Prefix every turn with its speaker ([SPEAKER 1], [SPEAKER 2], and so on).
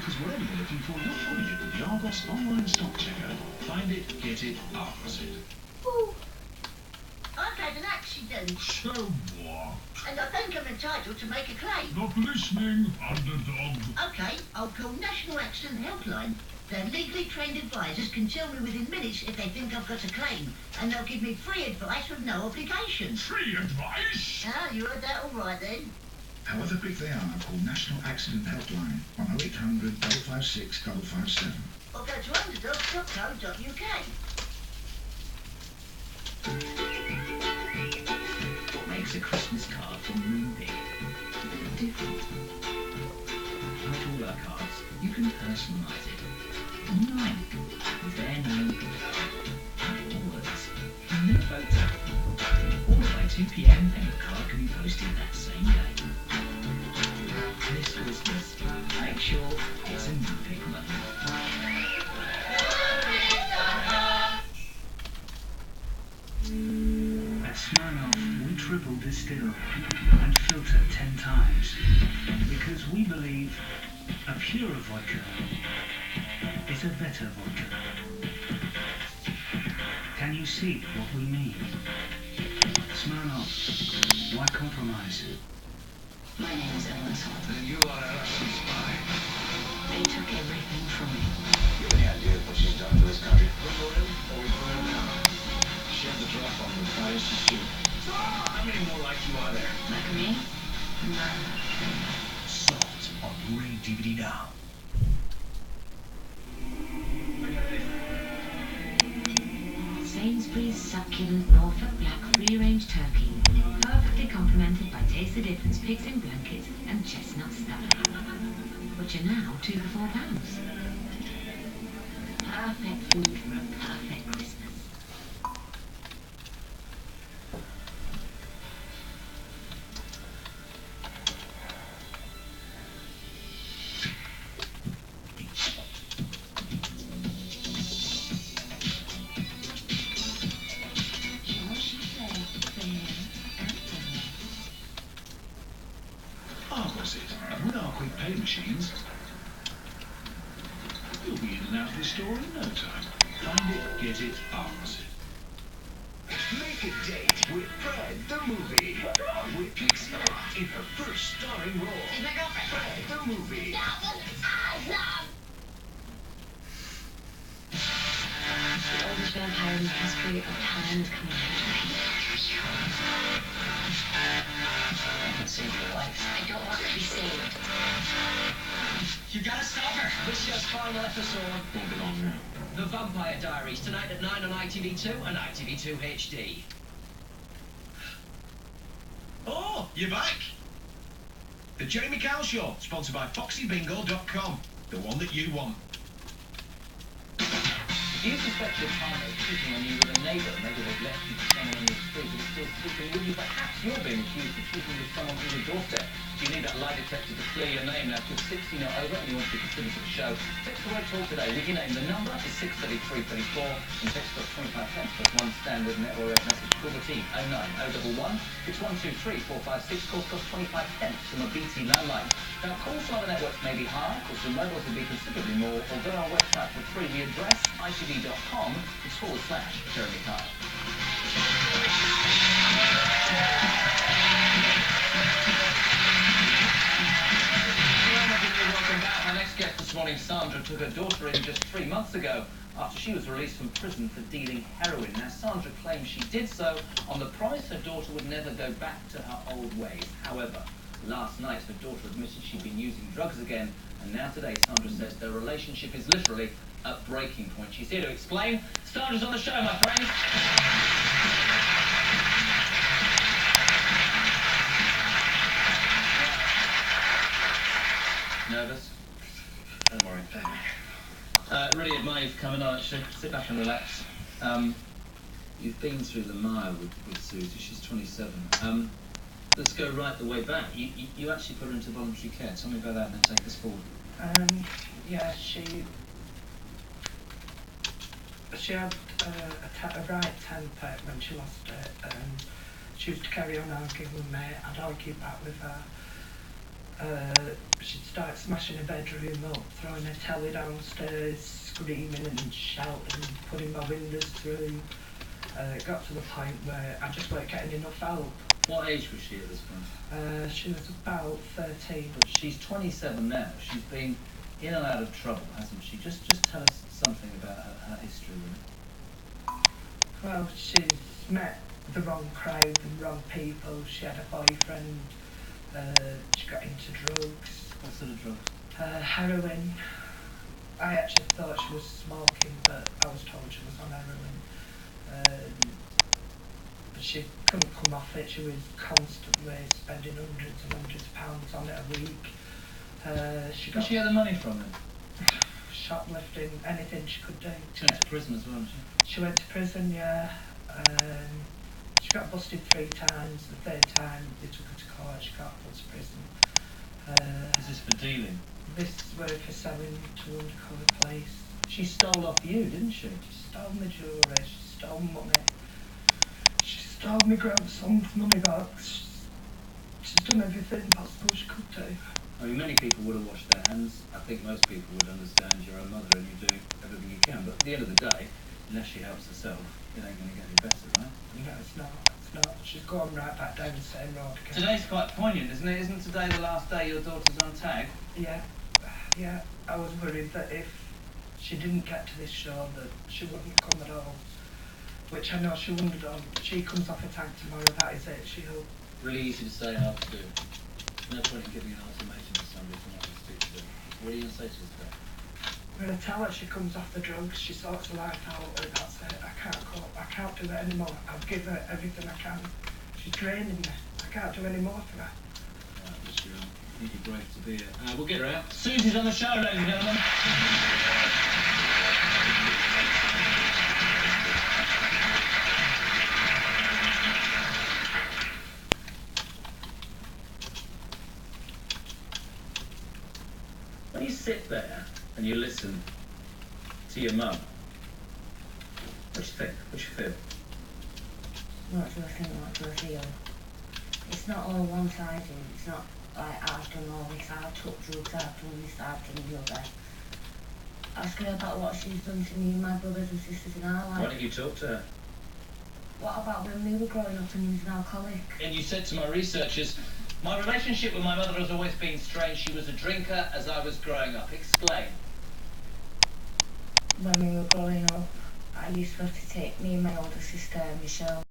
[SPEAKER 1] Because whatever you're looking for, you'll find it with the Argos online stock checker. Find it, get it, Argos it.
[SPEAKER 2] Ooh. I've had an accident.
[SPEAKER 3] So what?
[SPEAKER 2] And I think I'm entitled to make a claim.
[SPEAKER 3] Not listening, underdog.
[SPEAKER 2] Okay, I'll call National Accident Helpline. Their legally trained advisors can tell me within minutes if they think I've got a claim, and they'll give me free advice with no obligation.
[SPEAKER 3] Free advice?
[SPEAKER 2] Ah, you heard that all right then.
[SPEAKER 4] However big they are, call National Accident Helpline on 0800 556 557.
[SPEAKER 2] Or go to underdog.co.uk.
[SPEAKER 1] What makes a Christmas card from Moonpig different? Like all our cards, you can personalise it online with their name and words. No photo. Or by 2 p.m. then the card can be posted that same day. This Christmas, make sure it's a Moonpig moment.
[SPEAKER 5] At Smirnoff, we triple distill and filter 10 times because we believe a purer vodka is a better vodka. Can you see what we mean? Smirnoff, why compromise?
[SPEAKER 6] My name is Ellis.
[SPEAKER 7] Then you are a Russian spy.
[SPEAKER 6] They took everything from me.
[SPEAKER 7] You have any idea what she's done to this country? We go in or we burn it down. She had the drop on the fires to shoot. So, how many more like you are there?
[SPEAKER 6] Like me? None.
[SPEAKER 1] Salt on Blu-ray DVD now.
[SPEAKER 6] Sainsbury's succulent Norfolk Black free-range turkey, perfectly complemented by Taste the Difference pigs in blankets and chestnut stuffing, which are now £2 for £4. Perfect food for a perfect Christmas.
[SPEAKER 1] Argos it. And with our quick pay machines, you'll be in and out of the store in no time. Find it, get it, Argos it.
[SPEAKER 7] Make a date with Fred the movie. With Pixie in her first starring role.
[SPEAKER 2] She's my girlfriend.
[SPEAKER 7] Fred the movie.
[SPEAKER 2] That was awesome!
[SPEAKER 6] The oldest vampire in the history of time is coming after me.
[SPEAKER 1] I can save your life.
[SPEAKER 6] I don't want to be saved.
[SPEAKER 8] You gotta stop her. This year's final episode.
[SPEAKER 1] Won't be long now.
[SPEAKER 8] The Vampire Diaries, tonight at 9 on ITV2 and ITV2 HD.
[SPEAKER 7] Oh, you're back. The Jamie Cow Show, sponsored by FoxyBingo.com. The one that you want.
[SPEAKER 8] If you suspect your partner is cheating on you with a neighbour, maybe they've left you for someone on the street who's still sleeping with you, perhaps you're being accused of cheating with someone on your doorstep. Do you need that lie detector to clear your name now? Because 16 or over and you want to be considered for the show. Text the word talk today with your name. The number is 63334 and text us 25 cents plus one standard network message. Call the team 09011 6123 456. Calls cost 25 pence from a BT landline. Now, calls from other networks may be higher, calls from mobiles will be considerably more, or go on our website for free. The address, itv.com/Jeremy Kyle. Welcome back. Our next guest this morning, Sandra, took her daughter in just 3 months ago after she was released from prison for dealing heroin. Now, Sandra claims she did so on the promise her daughter would never go back to her old ways. However, last night her daughter admitted she'd been using drugs again, and now today Sandra says their relationship is literally at breaking point. She's here to explain. Sandra's on the show, my friends. Nervous? Don't worry. Really admire you for coming on, actually. Sit back and relax. You've been through the mire with Susie. She's 27. Let's go right the way back. You actually put her into voluntary care. Tell me about that and then take us forward.
[SPEAKER 9] Yeah, she had a right temper when she lost it, and she used to carry on arguing with me. I'd argue back with her, She'd start smashing her bedroom up, throwing her telly downstairs, screaming and shouting, putting my windows through. It got to the point where I just weren't getting enough help.
[SPEAKER 8] What age was she at this point?
[SPEAKER 9] She was about 13.
[SPEAKER 8] But she's 27 now. She's been in and out of trouble, hasn't she? Just tell us something about her history, really.
[SPEAKER 9] Well, she's met the wrong crowd, the wrong people. She had a boyfriend. She got into drugs.
[SPEAKER 8] What sort of drugs?
[SPEAKER 9] Heroin. I actually thought she was smoking, but I was told she was on heroin. But she couldn't come off it. She was constantly spending hundreds and hundreds of pounds on it a week.
[SPEAKER 8] Did she get the money from it?
[SPEAKER 9] Shoplifting, anything she could do.
[SPEAKER 8] She went to prison as well, didn't she?
[SPEAKER 9] She went to prison, yeah. She got busted 3 times. The 3rd time they took her to court. She got put to prison.
[SPEAKER 8] Is this for dealing?
[SPEAKER 9] This were for selling to undercover police.
[SPEAKER 8] She stole off you, didn't she?
[SPEAKER 9] She stole my jewellery. She stole money. She stole my grandson's money box. She's done everything possible she could do.
[SPEAKER 8] I mean, many people would have washed their hands. I think most people would understand you're a mother and you do everything you can. But at the end of the day, unless she helps herself, it ain't going to get any better, right?
[SPEAKER 9] No, it's not. It's not. She's gone right back down the same road again.
[SPEAKER 8] Today's quite poignant, isn't it? Isn't today the last day your daughter's on tag?
[SPEAKER 9] Yeah. Yeah. I was worried that if she didn't get to this show, that she wouldn't come at all. Which I know she wouldn't have done. She comes off a tag tomorrow, that is it. She'll...
[SPEAKER 8] Really easy to say, hard to do. No point in giving an ultimatum to somebody for not to do. What are you going to say to us today?
[SPEAKER 9] I'm going to tell her she comes off the drugs, she sorts her life out, and that's it. I can't cope. I can't do it anymore. I'll give her everything I can. She's draining me. I can't do any more for her.
[SPEAKER 8] Right, you're brave to be here. We'll get her out. Susie's on the show, ladies and gentlemen. When you sit there and you listen to your mum, what do you think? What do you feel?
[SPEAKER 10] What do I think, what do I feel? It's not all one-sided. It's not like I've done all this, I've took drugs, I've done this, I've done the other. Ask her about what she's done to me and my brothers and sisters in our life.
[SPEAKER 8] Why don't you talk to her?
[SPEAKER 10] What about when we were growing up and he was an alcoholic?
[SPEAKER 8] And you said to my researchers, my relationship with my mother has always been strange. She was a drinker as I was growing up. Explain.
[SPEAKER 10] When we were growing up, I used to have to take me and my older sister, Michelle,